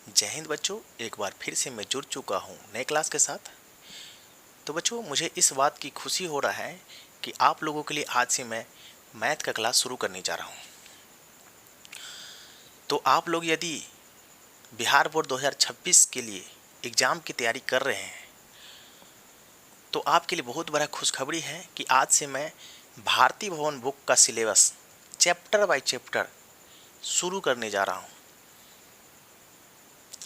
जय हिंद बच्चों, एक बार फिर से मैं जुड़ चुका हूँ नए क्लास के साथ। तो बच्चों, मुझे इस बात की खुशी हो रहा है कि आप लोगों के लिए आज से मैं मैथ का क्लास शुरू करने जा रहा हूँ। तो आप लोग यदि बिहार बोर्ड 2026 के लिए एग्ज़ाम की तैयारी कर रहे हैं तो आपके लिए बहुत बड़ा खुशखबरी है कि आज से मैं भारती भवन बुक का सिलेबस चैप्टर बाय चैप्टर शुरू करने जा रहा हूँ।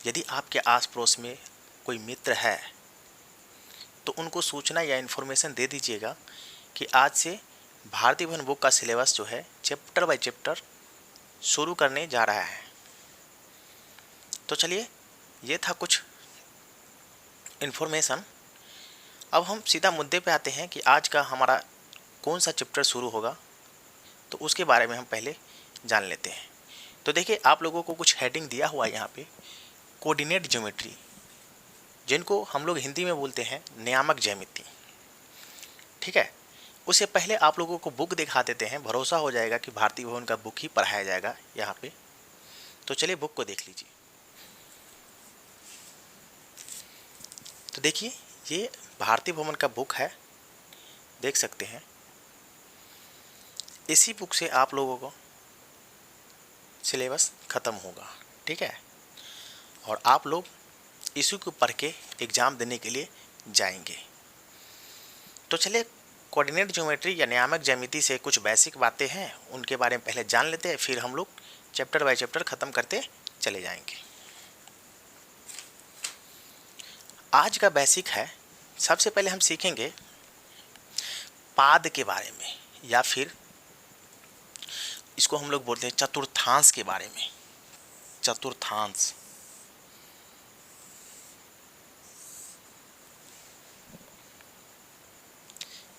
यदि आपके आस पड़ोस में कोई मित्र है तो उनको सूचना या इन्फॉर्मेशन दे दीजिएगा कि आज से भारती भवन बुक का सिलेबस जो है चैप्टर बाय चैप्टर शुरू करने जा रहा है। तो चलिए, ये था कुछ इन्फॉर्मेशन। अब हम सीधा मुद्दे पे आते हैं कि आज का हमारा कौन सा चैप्टर शुरू होगा, तो उसके बारे में हम पहले जान लेते हैं। तो देखिए, आप लोगों को कुछ हेडिंग दिया हुआ है यहाँ पे, कोऑर्डिनेट ज्योमेट्री, जिनको हम लोग हिंदी में बोलते हैं नियामक ज्यामिति। ठीक है, उससे पहले आप लोगों को बुक दिखा देते हैं, भरोसा हो जाएगा कि भारती भवन का बुक ही पढ़ाया जाएगा यहाँ पे। तो चलिए बुक को देख लीजिए। तो देखिए, ये भारती भवन का बुक है, देख सकते हैं। इसी बुक से आप लोगों को सिलेबस ख़त्म होगा। ठीक है, और आप लोग इसी को पढ़ के एग्ज़ाम देने के लिए जाएंगे। तो चलिए, कोऑर्डिनेट ज्योमेट्री या नियामक ज्यामिति से कुछ बेसिक बातें हैं, उनके बारे में पहले जान लेते हैं, फिर हम लोग चैप्टर बाय चैप्टर ख़त्म करते चले जाएंगे। आज का बेसिक है, सबसे पहले हम सीखेंगे पाद के बारे में, या फिर इसको हम लोग बोलते हैं चतुर्थांश के बारे में। चतुर्थांश,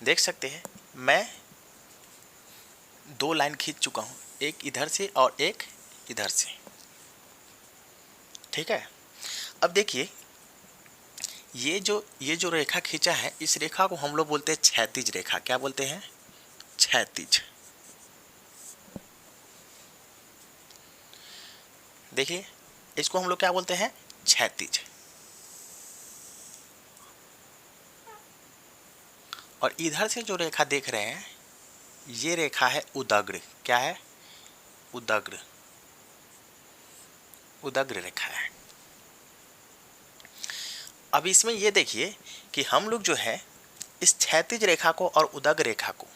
देख सकते हैं मैं दो लाइन खींच चुका हूँ, एक इधर से और एक इधर से। ठीक है, अब देखिए, ये जो रेखा खींचा है, इस रेखा को हम लोग बोलते हैं क्षैतिज रेखा। क्या बोलते हैं? क्षैतिज। देखिए, इसको हम लोग क्या बोलते हैं? क्षैतिज। और इधर से जो रेखा देख रहे हैं, ये रेखा है उदग्र। क्या है? उदग्र। उदग्र रेखा है। अब इसमें ये देखिए कि हम लोग जो है इस क्षैतिज रेखा को और उदग्र रेखा को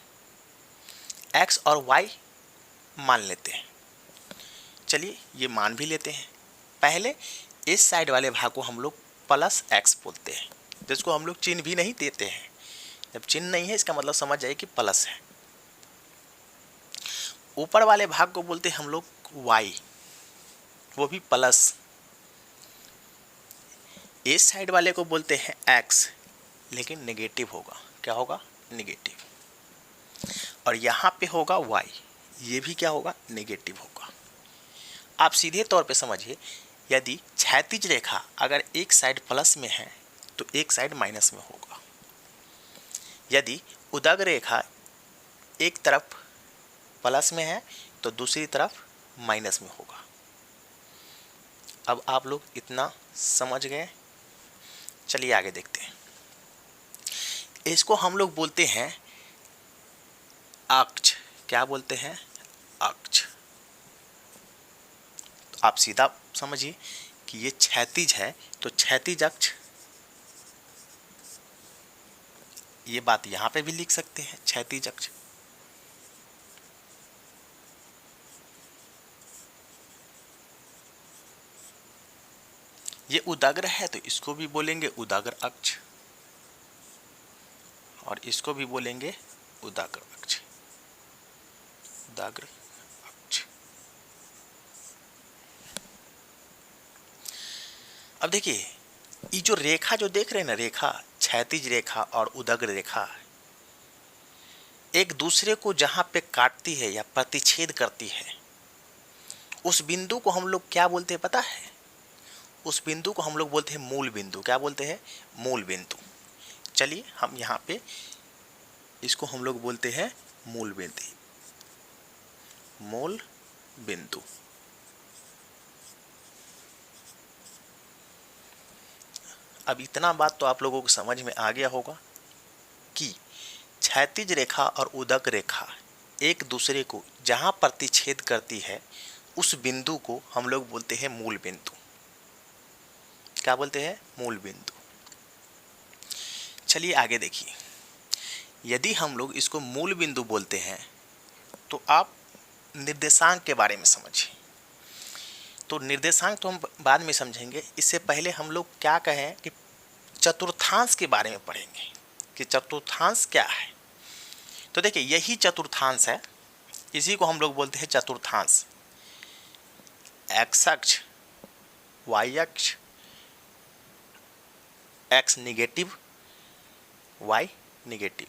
x और y मान लेते हैं। चलिए, ये मान भी लेते हैं। पहले इस साइड वाले भाग को हम लोग प्लस x बोलते हैं, जिसको हम लोग चिन्ह भी नहीं देते हैं। जब चिन्ह नहीं है, इसका मतलब समझ जाइए कि प्लस है। ऊपर वाले भाग को बोलते हैं हम लोग y, वो भी प्लस। इस साइड वाले को बोलते हैं x, लेकिन नेगेटिव होगा। क्या होगा? नेगेटिव। और यहाँ पे होगा y, ये भी क्या होगा? नेगेटिव होगा। आप सीधे तौर पे समझिए, यदि क्षैतिज रेखा अगर एक साइड प्लस में है तो एक साइड माइनस में होगा। यदि उदग्र रेखा एक तरफ प्लस में है तो दूसरी तरफ माइनस में होगा। अब आप लोग इतना समझ गए। चलिए आगे देखते हैं। इसको हम लोग बोलते हैं अक्ष। क्या बोलते हैं? अक्ष। तो आप सीधा समझिए कि ये क्षैतिज है, तो क्षैतिज अक्ष। ये बात यहां पे भी लिख सकते हैं, क्षैतिज अक्ष। ये उदग्र है तो इसको भी बोलेंगे उदग्र अक्ष, और इसको भी बोलेंगे उदग्र अक्ष। उदग्र अक्ष। अब देखिए, ये जो रेखा जो देख रहे हैं ना, रेखा क्षैतिज रेखा और उदग्र रेखा एक दूसरे को जहां पे काटती है या प्रतिच्छेद करती है, उस बिंदु को हम लोग क्या बोलते हैं पता है? उस बिंदु को हम लोग बोलते हैं मूल बिंदु। क्या बोलते हैं? मूल बिंदु। चलिए, हम यहाँ पे इसको हम लोग बोलते हैं मूल बिंदु। मूल बिंदु। अब इतना बात तो आप लोगों को समझ में आ गया होगा कि क्षैतिज रेखा और उदक रेखा एक दूसरे को जहाँ प्रतिच्छेद करती है उस बिंदु को हम लोग बोलते हैं मूल बिंदु। क्या बोलते हैं? मूल बिंदु। चलिए आगे देखिए, यदि हम लोग इसको मूल बिंदु बोलते हैं तो आप निर्देशांक के बारे में समझिए। तो निर्देशांक तो हम बाद में समझेंगे, इससे पहले हम लोग क्या कहें कि चतुर्थांश के बारे में पढ़ेंगे कि चतुर्थांश क्या है। तो देखिए यही चतुर्थांश है, इसी को हम लोग बोलते हैं चतुर्थांश। एक्स अक्ष, वाई अक्ष, एक्स निगेटिव, वाई निगेटिव।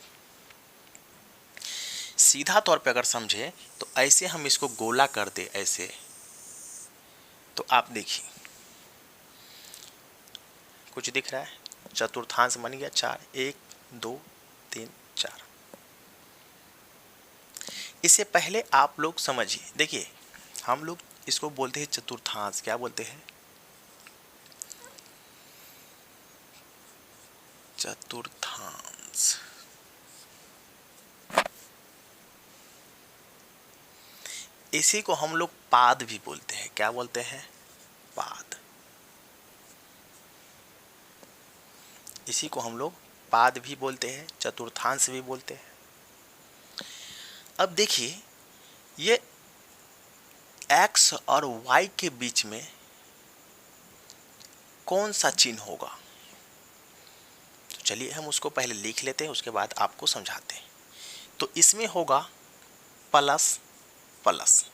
सीधा तौर पे अगर समझे तो ऐसे हम इसको गोला कर दे ऐसे, तो आप देखिए कुछ दिख रहा है, चतुर्थांश बन गया 4, 1 2 3 4। इससे पहले आप लोग समझिए, देखिए हम लोग इसको बोलते हैं चतुर्थांश। क्या बोलते हैं? चतुर्थांश। इसी को हम लोग पाद भी बोलते हैं। क्या बोलते हैं? पाद। इसी को हम लोग पाद भी बोलते हैं, चतुर्थांश भी बोलते हैं। अब देखिए ये x और y के बीच में कौन सा चिन्ह होगा, तो चलिए हम उसको पहले लिख लेते हैं, उसके बाद आपको समझाते हैं। तो इसमें होगा प्लस प्लस,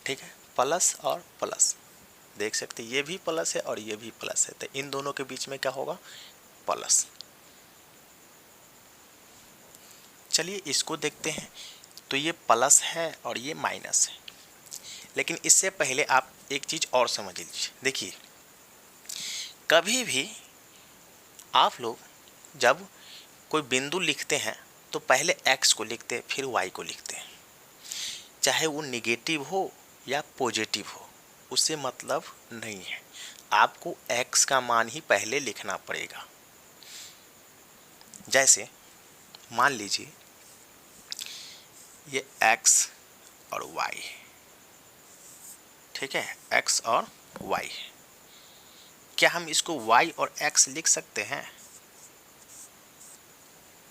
ठीक है, प्लस और प्लस देख सकते हैं, ये भी प्लस है और ये भी प्लस है, तो इन दोनों के बीच में क्या होगा? प्लस। चलिए इसको देखते हैं, तो ये प्लस है और ये माइनस है। लेकिन इससे पहले आप एक चीज और समझ लीजिए। देखिए कभी भी आप लोग जब कोई बिंदु लिखते हैं तो पहले x को लिखते हैं फिर y को लिखते हैं, चाहे वो निगेटिव हो या पॉजिटिव हो, उससे मतलब नहीं है। आपको x का मान ही पहले लिखना पड़ेगा। जैसे मान लीजिए ये x और y, ठीक है, x और y। क्या हम इसको y और x लिख सकते हैं?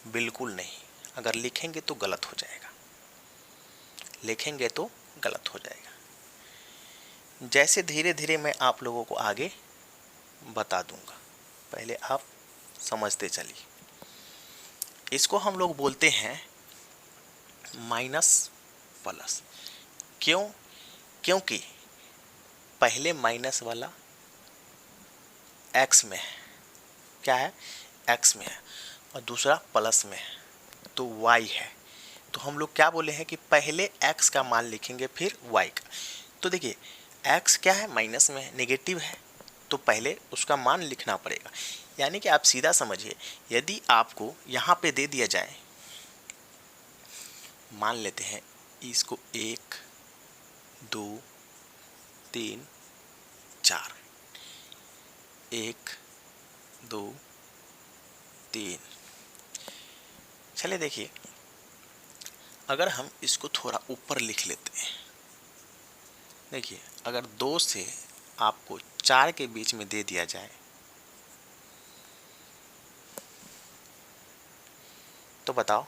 बिल्कुल नहीं। अगर लिखेंगे तो गलत हो जाएगा, लिखेंगे तो गलत हो जाएगा। जैसे धीरे धीरे मैं आप लोगों को आगे बता दूंगा, पहले आप समझते चलिए। इसको हम लोग बोलते हैं माइनस प्लस। क्यों? क्योंकि पहले माइनस वाला x में है, क्या है? x में है, और दूसरा प्लस में है तो y है। तो हम लोग क्या बोले हैं कि पहले x का मान लिखेंगे फिर y का। तो देखिए x क्या है? माइनस में है, नेगेटिव है, तो पहले उसका मान लिखना पड़ेगा। यानी कि आप सीधा समझिए, यदि आपको यहाँ पे दे दिया जाए, मान लेते हैं इसको 1 2 3 4, 1 2 3। चलिए देखिए अगर हम इसको थोड़ा ऊपर लिख लेते हैं, देखिए अगर 2 से आपको 4 के बीच में दे दिया जाए तो बताओ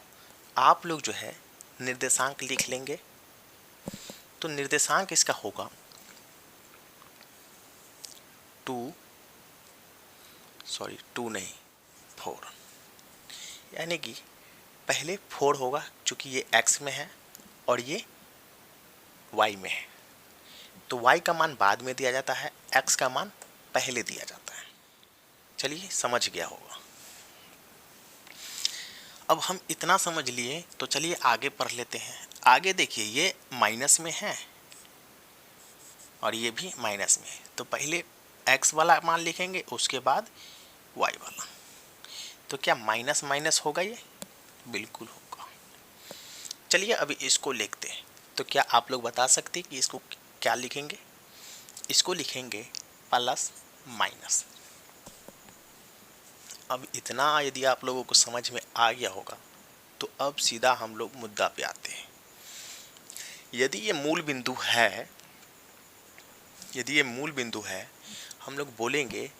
आप लोग जो है निर्देशांक लिख लेंगे। तो निर्देशांक इसका होगा 2 नहीं 4, यानी कि पहले 4 होगा, चूंकि ये x में है और ये y में है, तो y का मान बाद में दिया जाता है, x का मान पहले दिया जाता है। चलिए समझ गया होगा। अब हम इतना समझ लिए तो चलिए आगे पढ़ लेते हैं। आगे देखिए ये माइनस में है और ये भी माइनस में है, तो पहले x वाला मान लिखेंगे उसके बाद y वाला। तो क्या माइनस माइनस होगा? ये बिल्कुल होगा। चलिए अभी इसको लिखते हैं। तो क्या आप लोग बता सकते हैं कि इसको क्या लिखेंगे? इसको लिखेंगे प्लस माइनस। अब इतना यदि आप लोगों को समझ में आ गया होगा तो अब सीधा हम लोग मुद्दा पे आते हैं। यदि ये मूल बिंदु है, यदि ये मूल बिंदु है, हम लोग बोलेंगे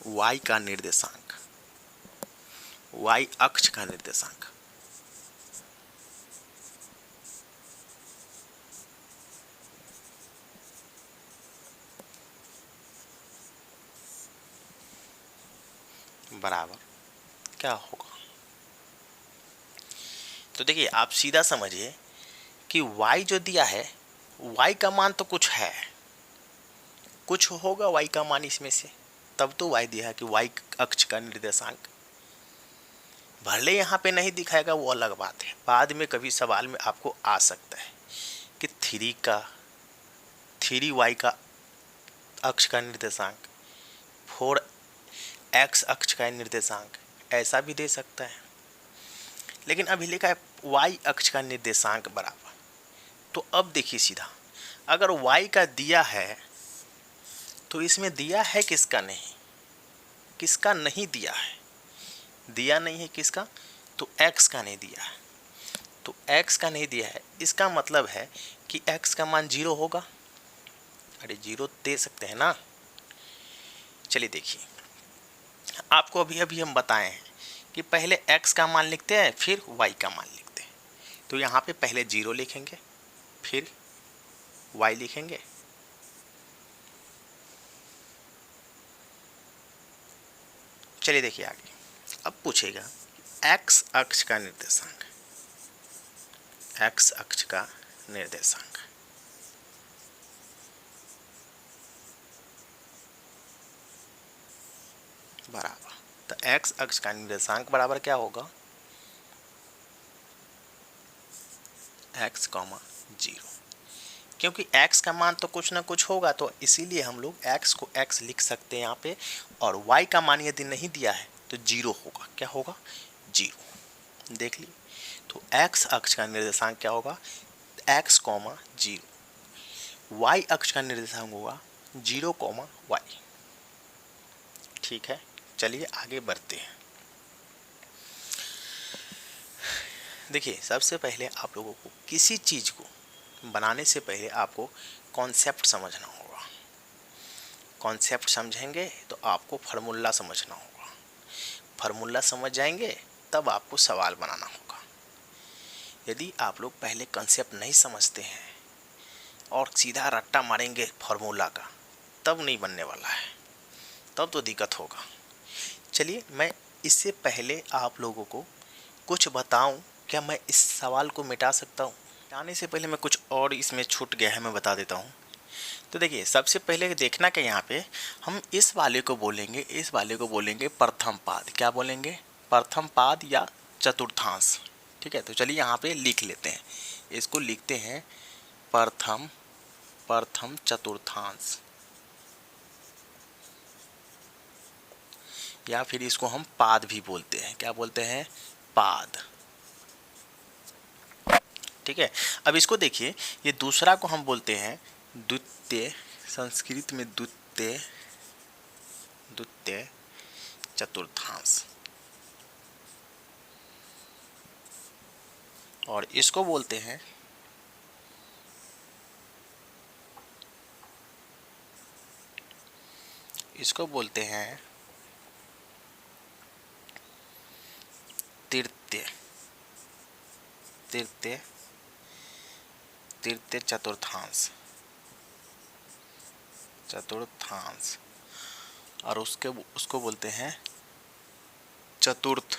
y का निर्देशांक, y अक्ष का निर्देशांक बराबर क्या होगा। तो देखिए आप सीधा समझिए कि y जो दिया है, y का मान तो कुछ है, कुछ होगा y का मान इसमें से, तब तो y दिया है कि y अक्ष का निर्देशांक। भले यहाँ पे नहीं दिखाएगा वो अलग बात है, बाद में कभी सवाल में आपको आ सकता है कि 3y का अक्ष का निर्देशांक, 4x अक्ष का निर्देशांक, ऐसा भी दे सकता है। लेकिन अभी लिखा है y अक्ष का निर्देशांक बराबर। तो अब देखिए सीधा, अगर y का दिया है तो इसमें दिया है किसका नहीं, किसका नहीं दिया है, दिया नहीं है किसका, तो x का नहीं दिया है। तो x का नहीं दिया है, इसका मतलब है कि x का मान 0 होगा। अरे 0 दे सकते हैं ना। चलिए देखिए, आपको अभी अभी हम बताए हैं कि पहले x का मान लिखते हैं फिर y का मान लिखते हैं। तो यहाँ पे पहले 0 लिखेंगे फिर y लिखेंगे, चलिए देखिए आगे। अब पूछेगा x अक्ष का निर्देशांक, x अक्ष का निर्देशांक बराबर, तो x अक्ष का निर्देशांक बराबर क्या होगा, x, 0। क्योंकि x का मान तो कुछ ना कुछ होगा, तो इसीलिए हम लोग x को x लिख सकते हैं यहाँ पे, और y का मान यदि नहीं दिया है तो 0 होगा। क्या होगा, 0। देख ली, तो x अक्ष का निर्देशांक क्या होगा, x, 0। y अक्ष का निर्देशांक होगा 0, y। ठीक है, चलिए आगे बढ़ते हैं। देखिए सबसे पहले आप लोगों को किसी चीज़ को बनाने से पहले आपको कॉन्सेप्ट समझना होगा। कॉन्सेप्ट समझेंगे तो आपको फार्मूला समझना होगा, फार्मूला समझ जाएंगे तब आपको सवाल बनाना होगा। यदि आप लोग पहले कॉन्सेप्ट नहीं समझते हैं और सीधा रट्टा मारेंगे फार्मूला का, तब नहीं बनने वाला है, तब तो दिक्कत होगा। चलिए मैं इससे पहले आप लोगों को कुछ बताऊं, क्या मैं इस सवाल को मिटा सकता हूं? मिटाने से पहले मैं कुछ और इसमें छूट गया है, मैं बता देता हूं। तो देखिए सबसे पहले देखना कि यहाँ पे हम इस वाले को बोलेंगे, इस वाले को बोलेंगे प्रथम पाद। क्या बोलेंगे, प्रथम पाद या चतुर्थांश। ठीक है, तो चलिए यहाँ पे लिख लेते हैं, इसको लिखते हैं प्रथम चतुर्थांश, या फिर इसको हम पाद भी बोलते हैं। क्या बोलते हैं, पाद। ठीक है, अब इसको देखिए, ये दूसरा को हम बोलते हैं द्वितीय, संस्कृत में द्वितीय चतुर्थांश, और इसको बोलते हैं तृतीय चतुर्थांश, और उसको बोलते हैं चतुर्थ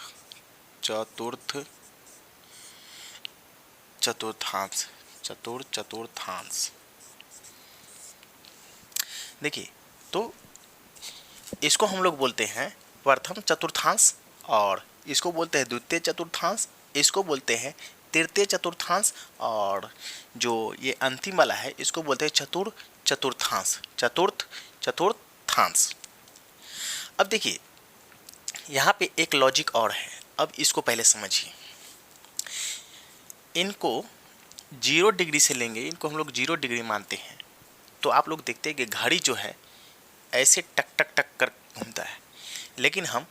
चतुर्थांश। देखिए तो इसको हम लोग बोलते हैं प्रथम चतुर्थांश, और इसको बोलते हैं द्वितीय चतुर्थांश, इसको बोलते हैं तृतीय चतुर्थांश, और जो ये अंतिम वाला है इसको बोलते हैं चतुर्थांश। अब देखिए यहाँ पे एक लॉजिक और है, अब इसको पहले समझिए। इनको 0 डिग्री से लेंगे, इनको हम लोग 0 डिग्री मानते हैं, तो आप लोग देखते हैं कि घड़ी जो है ऐसे टक टक टक कर घूमता है। लेकिन हम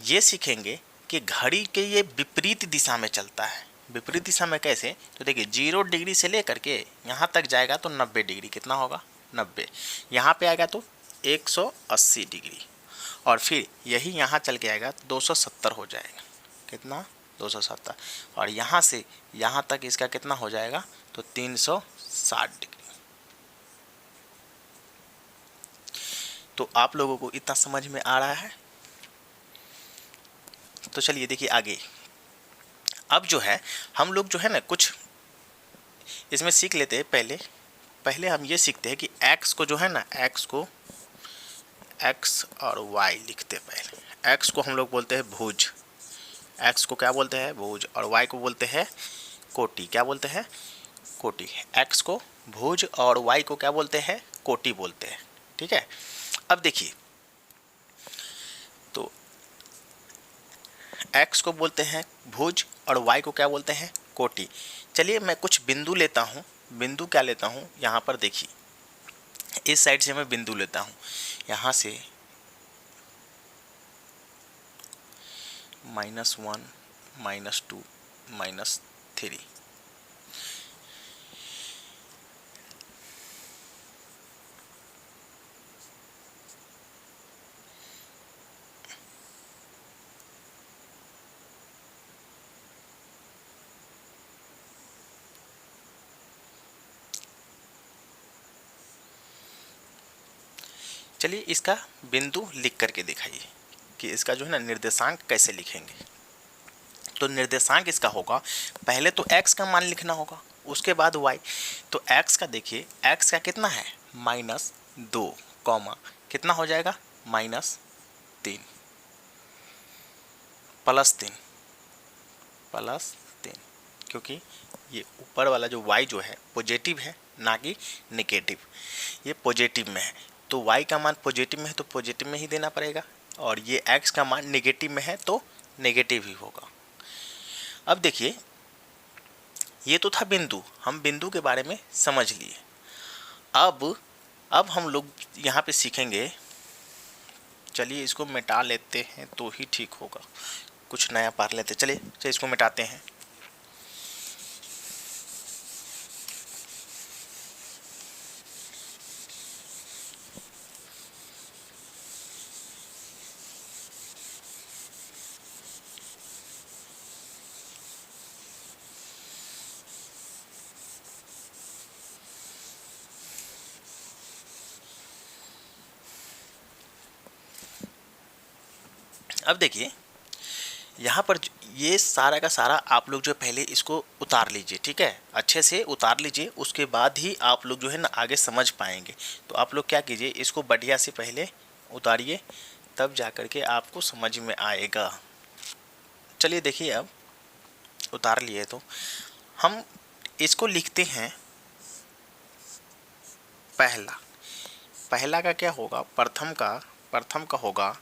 ये सीखेंगे कि घड़ी के ये विपरीत दिशा में चलता है। विपरीत दिशा में कैसे? तो देखिए 0 डिग्री से लेकर के यहाँ तक जाएगा तो 90 डिग्री, कितना होगा 90। यहाँ पे आएगा तो 180 डिग्री, और फिर यही यहाँ चल के आएगा तो 270 हो जाएगा, कितना 270, और यहाँ से यहाँ तक इसका कितना हो जाएगा तो 360 डिग्री। तो आप लोगों को इतना समझ में आ रहा है? तो चलिए देखिए आगे। अब जो है हम लोग जो है ना कुछ इसमें सीख लेते हैं। पहले हम ये सीखते हैं कि x को जो है ना, x को x और y लिखते हैं। पहले x को हम लोग बोलते हैं भुज, x को क्या बोलते हैं भुज, और y को बोलते हैं कोटि। क्या बोलते हैं? कोटि। x को भुज और y को क्या बोलते हैं? कोटि बोलते हैं। ठीक है। अब देखिए तो x को बोलते हैं भुज और y को क्या बोलते हैं? कोटि। चलिए मैं कुछ बिंदु लेता हूँ। बिंदु क्या लेता हूँ? यहाँ पर देखिए, इस साइड से मैं बिंदु लेता हूँ, यहाँ से -1 -2 -3। चलिए इसका बिंदु लिख करके दिखाइए कि इसका जो है ना निर्देशांक कैसे लिखेंगे। तो निर्देशांक इसका होगा, पहले तो x का मान लिखना होगा, उसके बाद y। तो x का देखिए, x का कितना है -2, कितना हो जाएगा -3 +3, क्योंकि ये ऊपर वाला जो y जो है पॉजिटिव है ना कि नेगेटिव। ये पॉजिटिव में है तो y का मान पॉजिटिव में है तो पॉजिटिव में ही देना पड़ेगा, और ये x का मान नेगेटिव में है तो नेगेटिव ही होगा। अब देखिए ये तो था बिंदु, हम बिंदु के बारे में समझ लिए। अब हम लोग यहाँ पे सीखेंगे। चलिए इसको मिटा लेते हैं तो ही ठीक होगा, कुछ नया पढ़ लेते। चलिए इसको मिटाते हैं। अब देखिए यहाँ पर ये सारा का सारा आप लोग जो पहले इसको उतार लीजिए, ठीक है, अच्छे से उतार लीजिए, उसके बाद ही आप लोग जो है ना आगे समझ पाएंगे। तो आप लोग क्या कीजिए, इसको बढ़िया से पहले उतारिए, तब जा कर के आपको समझ में आएगा। चलिए देखिए अब उतार लिए तो हम इसको लिखते हैं। पहला का क्या होगा? प्रथम का होगा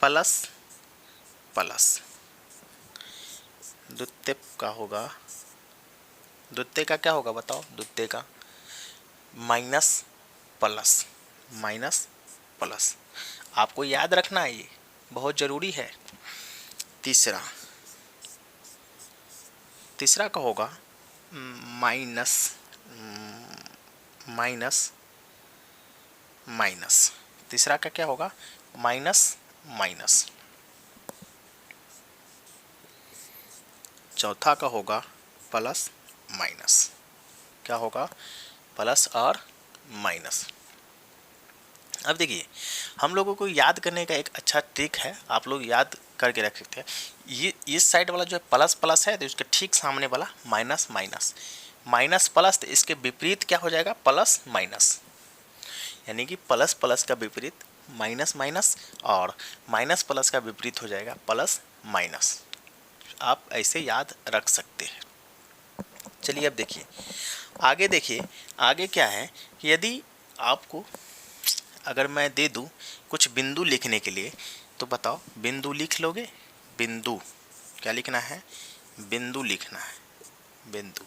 प्लस, द्वितीय का होगा, द्वितीय का क्या होगा बताओ? द्वितीय का माइनस प्लस। आपको याद रखना है, ये बहुत ज़रूरी है। तीसरा का होगा माइनस। तीसरा का क्या होगा? माइनस। चौथा का होगा प्लस माइनस। क्या होगा? प्लस और माइनस। अब देखिए हम लोगों को याद करने का एक अच्छा ट्रिक है, आप लोग याद करके रख सकते हैं। ये इस साइड वाला जो है प्लस है तो इसके ठीक सामने वाला माइनस प्लस, तो इसके विपरीत क्या हो जाएगा? Plus minus. यानी कि प्लस का विपरीत माइनस, और माइनस प्लस का विपरीत हो जाएगा प्लस माइनस। आप ऐसे याद रख सकते हैं। चलिए अब देखिए आगे क्या है कि यदि आपको अगर मैं दे दूं कुछ बिंदु लिखने के लिए, तो बताओ बिंदु लिख लोगे? बिंदु क्या लिखना है? बिंदु लिखना है। बिंदु।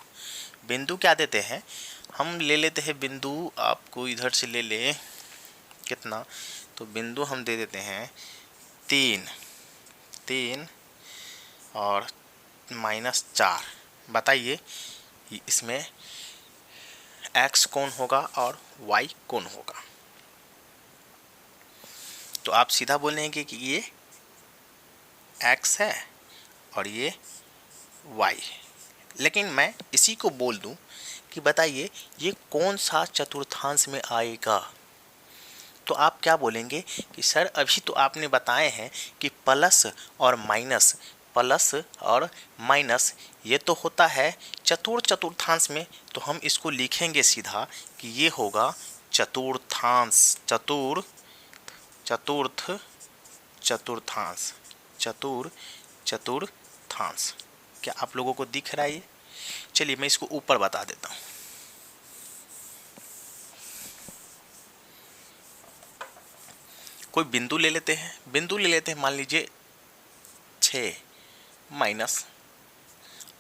बिंदु क्या देते हैं, हम ले लेते हैं बिंदु, आपको इधर से ले लें कितना, तो बिंदु हम दे देते हैं 3 और -4। बताइए इसमें x कौन होगा और y कौन होगा। तो आप सीधा बोलेंगे कि ये x है और ये y है। लेकिन मैं इसी को बोल दूं कि बताइए ये कौन सा चतुर्थांश में आएगा, तो आप क्या बोलेंगे कि सर अभी तो आपने बताए हैं कि प्लस और माइनस ये तो होता है चतुर्थांश में, तो हम इसको लिखेंगे सीधा कि ये होगा चतुर्थांश, चतुर्थांश। क्या आप लोगों को दिख रहा है ये? चलिए मैं इसको ऊपर बता देता हूँ। कोई बिंदु ले लेते हैं, मान लीजिए 6 माइनस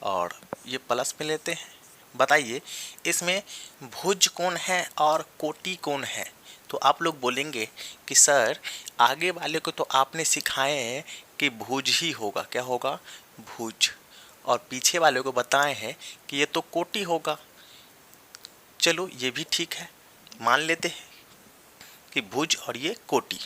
और ये प्लस में लेते हैं। बताइए इसमें भुज कौन है और कोटि कौन है, तो आप लोग बोलेंगे कि सर आगे वाले को तो आपने सिखाए हैं कि भुज ही होगा, क्या होगा, भुज, और पीछे वाले को बताए हैं कि ये तो कोटि होगा। चलो ये भी ठीक है, मान लेते हैं कि भुज और ये कोटि।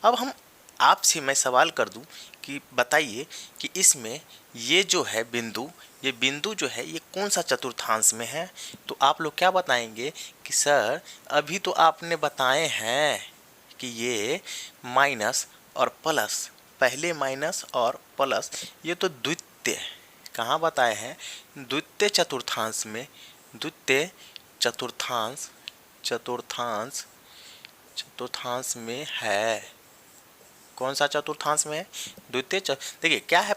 अब हम आपसे मैं सवाल कर दूं कि बताइए कि इसमें ये जो है बिंदु, ये बिंदु जो है ये कौन सा चतुर्थांश में है, तो आप लोग क्या बताएंगे कि सर अभी तो आपने बताए हैं कि ये माइनस और प्लस, पहले माइनस और प्लस, ये तो द्वितीय, कहाँ बताए हैं, द्वितीय चतुर्थांश में, द्वितीय चतुर्थांश में है। कौन सा चतुर्थांश में है, द्वितीय। देखिए क्या है,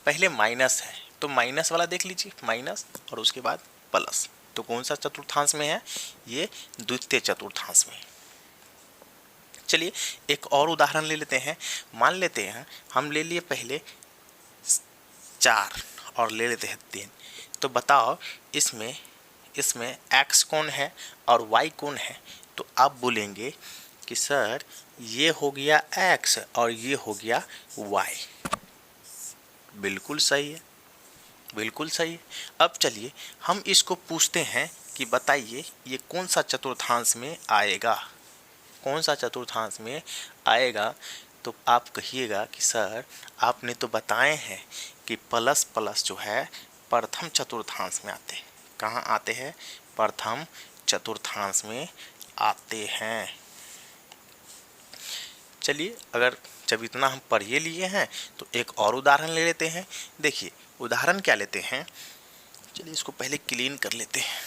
पहले माइनस है तो माइनस वाला देख लीजिए, माइनस और उसके बाद प्लस, तो कौन सा चतुर्थांश में है, ये द्वितीय चतुर्थांश में। चलिए एक और उदाहरण ले लेते हैं। मान लेते हैं हम ले लिए पहले 4 और ले लेते हैं 3, तो बताओ इसमें x कौन है और y कौन है, तो आप बोलेंगे कि सर ये हो गया x और ये हो गया y। बिल्कुल सही है, बिल्कुल सही है। अब चलिए हम इसको पूछते हैं कि बताइए ये कौन सा चतुर्थांश में आएगा, कौन सा चतुर्थांश में आएगा, तो आप कहिएगा कि सर आपने तो बताए हैं कि प्लस प्लस जो है प्रथम चतुर्थांश में आते हैं। कहाँ आते हैं, प्रथम चतुर्थांश में आते हैं। चलिए अगर जब इतना हम पढ़ ही लिए हैं तो एक और उदाहरण ले लेते हैं। देखिए उदाहरण क्या लेते हैं, चलिए इसको पहले क्लीन कर लेते हैं।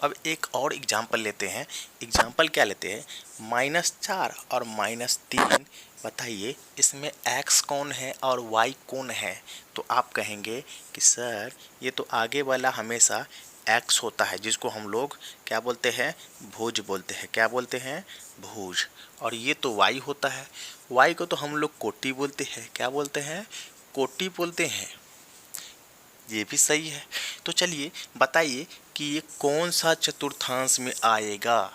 अब एक और एग्जाम्पल लेते हैं। एग्जाम्पल क्या लेते हैं, -4 और -3। बताइए इसमें x कौन है और y कौन है, तो आप कहेंगे कि सर ये तो आगे वाला हमेशा x होता है, जिसको हम लोग क्या बोलते हैं, भुज बोलते हैं। क्या बोलते हैं, भुज। और ये तो y होता है, y को तो हम लोग कोटि बोलते हैं। क्या बोलते हैं, कोटि बोलते हैं। ये भी सही है। तो चलिए बताइए कि ये कौन सा चतुर्थांश में आएगा,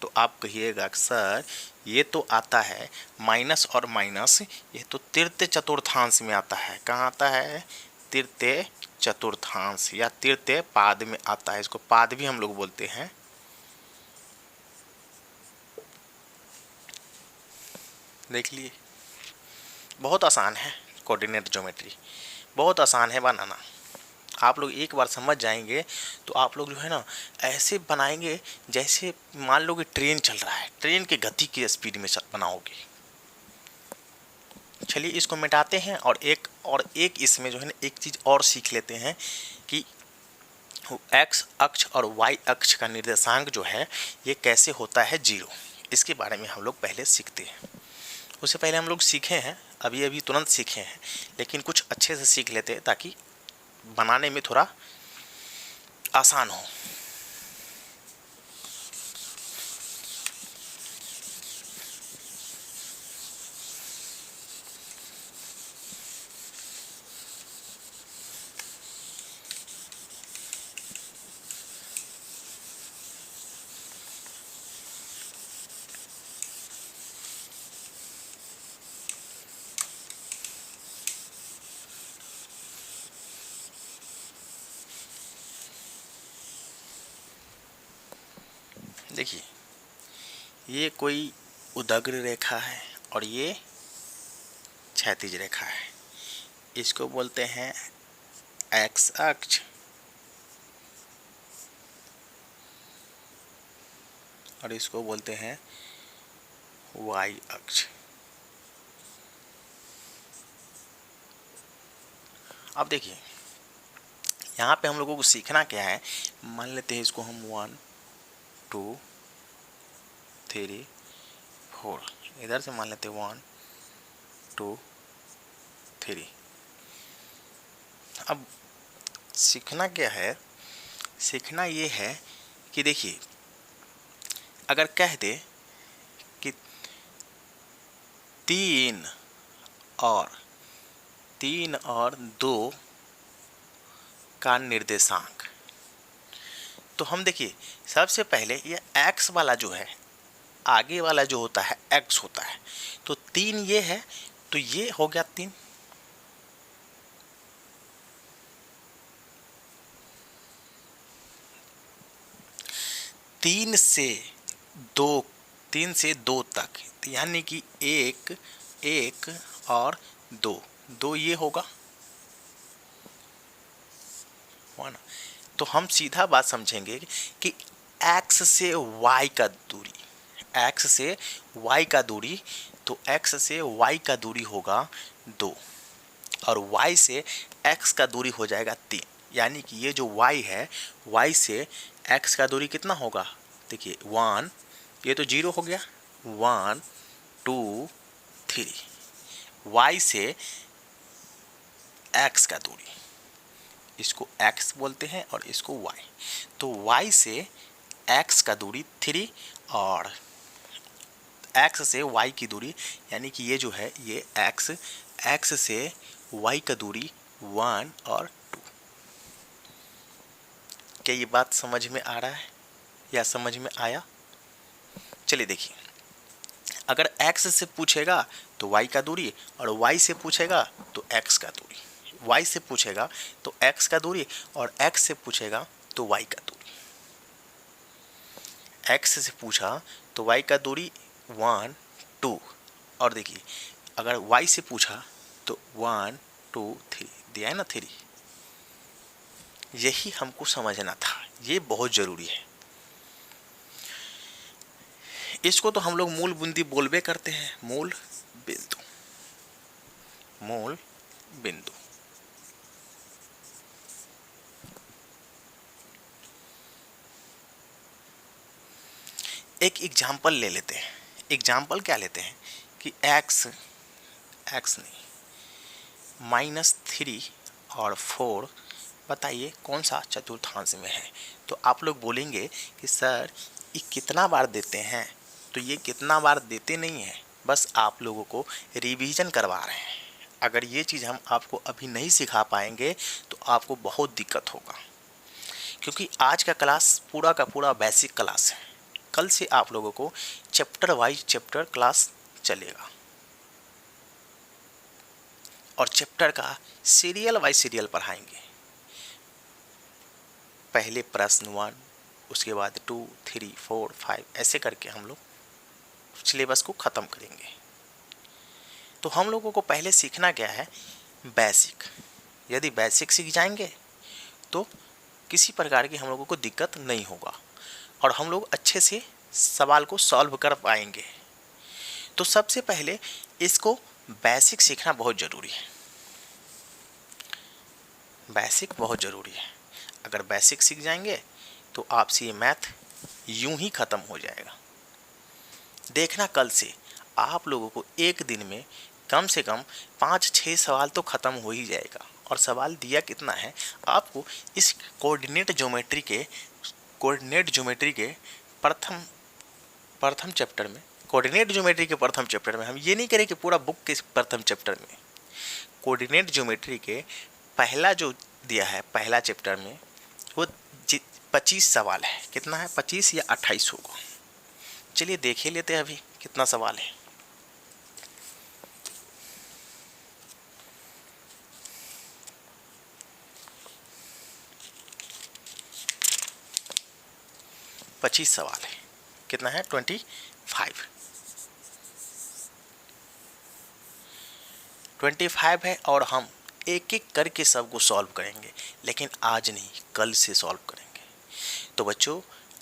तो आप कहिएगा सर ये तो आता है माइनस और माइनस, ये तो तृतीय चतुर्थांश में आता है। कहाँ आता है, तृतीय चतुर्थांश या तृतीय पाद में आता है। इसको पाद भी हम लोग बोलते हैं। देख लिए, बहुत आसान है, कोऑर्डिनेट ज्योमेट्री बहुत आसान है बनाना। आप लोग एक बार समझ जाएंगे तो आप लोग जो है ना ऐसे बनाएंगे जैसे मान लो कि ट्रेन चल रहा है, ट्रेन की गति की स्पीड में बनाओगे। चलिए इसको मिटाते हैं और एक इसमें जो है ना एक चीज़ और सीख लेते हैं कि x अक्ष और y अक्ष का निर्देशांक जो है ये कैसे होता है 0। इसके बारे में हम लोग पहले सीखते हैं। उससे पहले हम लोग सीखे हैं, अभी अभी तुरंत सीखे हैं, लेकिन कुछ अच्छे से सीख लेते हैं ताकि बनाने में थोड़ा आसान हो। देखिए, ये कोई उदग्र रेखा है और ये क्षैतिज रेखा है। इसको बोलते हैं एक्स अक्ष और इसको बोलते हैं वाई अक्ष। अब देखिए, यहाँ पे हम लोगों को सीखना क्या है। मान लेते हैं इसको हम 1 2 3 4, इधर से मान लेते हैं 1 2 3। अब सीखना क्या है, सीखना ये है कि देखिए, अगर कह दे कि 3 और 2 का निर्देशांक, तो हम देखिए सबसे पहले ये x वाला जो है, आगे वाला जो होता है x होता है, तो 3 ये है, तो ये हो गया 3। तीन से दो तक, यानी कि 1 1 और 2 2 ये होगा ना। तो हम सीधा बात समझेंगे कि x से y का दूरी, x से y का दूरी, तो x से y का दूरी होगा 2 और y से x का दूरी हो जाएगा 3। यानी कि ये जो y है, y से x का दूरी कितना होगा, देखिए 1, ये तो 0 हो गया, 1 2 3, y से x का दूरी, इसको x बोलते हैं और इसको y, तो y से x का दूरी 3 और x से y की दूरी, यानी कि ये जो है ये x से y का दूरी 1 और 2। क्या ये बात समझ में आ रहा है या समझ में आया? चलिए देखिए, अगर x से पूछेगा तो y का दूरी, और y से पूछेगा तो x का दूरी, y से पूछेगा तो x का दूरी और x से पूछेगा तो y का दूरी। x से पूछा तो y का दूरी 1 2, और देखिए अगर y से पूछा तो 1 2 3 दिया है ना 3। यही हमको समझना था, ये बहुत जरूरी है। इसको तो हम लोग मूल बिंदु बोलबे करते हैं, मूल बिंदु। एक एग्जाम्पल ले लेते हैं। एग्जाम्पल क्या लेते हैं कि x नहीं -3 और 4, बताइए कौन सा चतुर्थांश में है। तो आप लोग बोलेंगे कि सर ये कितना बार देते हैं, तो ये कितना बार देते नहीं है, बस आप लोगों को रिवीजन करवा रहे हैं। अगर ये चीज़ हम आपको अभी नहीं सिखा पाएंगे तो आपको बहुत दिक्कत होगा, क्योंकि आज का क्लास पूरा का पूरा बेसिक क्लास है। कल से आप लोगों को चैप्टर वाइज चैप्टर क्लास चलेगा और चैप्टर का सीरियल वाइज सीरियल पढ़ाएंगे। पहले प्रश्न 1, उसके बाद 2 3 4 5, ऐसे करके हम लोग सिलेबस को ख़त्म करेंगे। तो हम लोगों को पहले सीखना क्या है, बेसिक। यदि बेसिक सीख जाएंगे तो किसी प्रकार की हम लोगों को दिक्कत नहीं होगा और हम लोग अच्छे से सवाल को सॉल्व कर पाएंगे। तो सबसे पहले इसको बेसिक सीखना बहुत ज़रूरी है। बेसिक बहुत ज़रूरी है। अगर बेसिक सीख जाएंगे तो आपसे ये मैथ यूं ही ख़त्म हो जाएगा। देखना कल से आप लोगों को एक दिन में कम से कम 5-6 सवाल तो ख़त्म हो ही जाएगा। और सवाल दिया कितना है आपको, इस कोऑर्डिनेट ज्योमेट्री के प्रथम प्रथम चैप्टर में, कोऑर्डिनेट ज्योमेट्री के प्रथम चैप्टर में, हम ये नहीं करें कि पूरा बुक के प्रथम चैप्टर में, कोऑर्डिनेट ज्योमेट्री के पहला जो दिया है पहला चैप्टर में, वो 25 सवाल है। कितना है, 25 या 28 होगा। चलिए देख ही लेते हैं अभी कितना सवाल है। पच्चीस सवाल है। कितना है, 25 है। और हम एक एक करके सबको सॉल्व करेंगे, लेकिन आज नहीं, कल से सॉल्व करेंगे। तो बच्चों,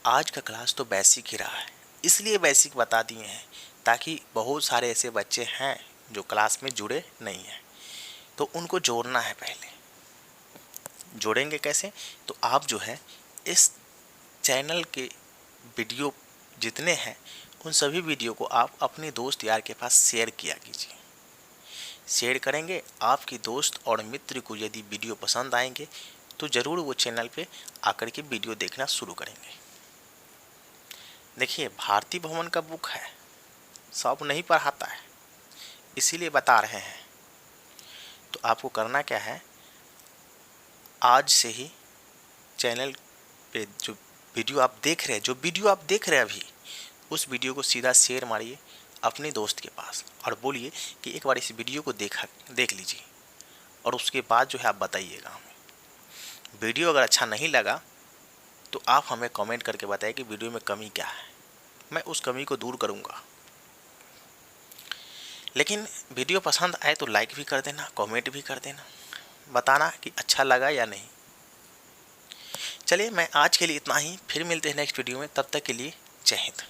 आज का क्लास तो बेसिक ही रहा है, इसलिए बेसिक बता दिए हैं ताकि बहुत सारे ऐसे बच्चे हैं जो क्लास में जुड़े नहीं हैं, तो उनको जोड़ना है। पहले जोड़ेंगे कैसे, तो आप जो है इस चैनल के वीडियो जितने हैं उन सभी वीडियो को आप अपने दोस्त यार के पास शेयर किया कीजिए। शेयर करेंगे, आपके दोस्त और मित्र को यदि वीडियो पसंद आएंगे तो ज़रूर वो चैनल पे आकर के वीडियो देखना शुरू करेंगे। देखिए, भारती भवन का बुक है, सब नहीं पढ़ाता है, इसीलिए बता रहे हैं। तो आपको करना क्या है, आज से ही चैनल पे जो वीडियो आप देख रहे हैं अभी, उस वीडियो को सीधा शेयर मारिए अपने दोस्त के पास और बोलिए कि एक बार इस वीडियो को देख लीजिए, और उसके बाद जो है आप बताइएगा हमें। वीडियो अगर अच्छा नहीं लगा तो आप हमें कमेंट करके बताइए कि वीडियो में कमी क्या है, मैं उस कमी को दूर करूँगा। लेकिन वीडियो पसंद आए तो लाइक भी कर देना, कमेंट भी कर देना, बताना कि अच्छा लगा या नहीं। चलिए, मैं आज के लिए इतना ही, फिर मिलते हैं नेक्स्ट वीडियो में, तब तक के लिए जय हिंद।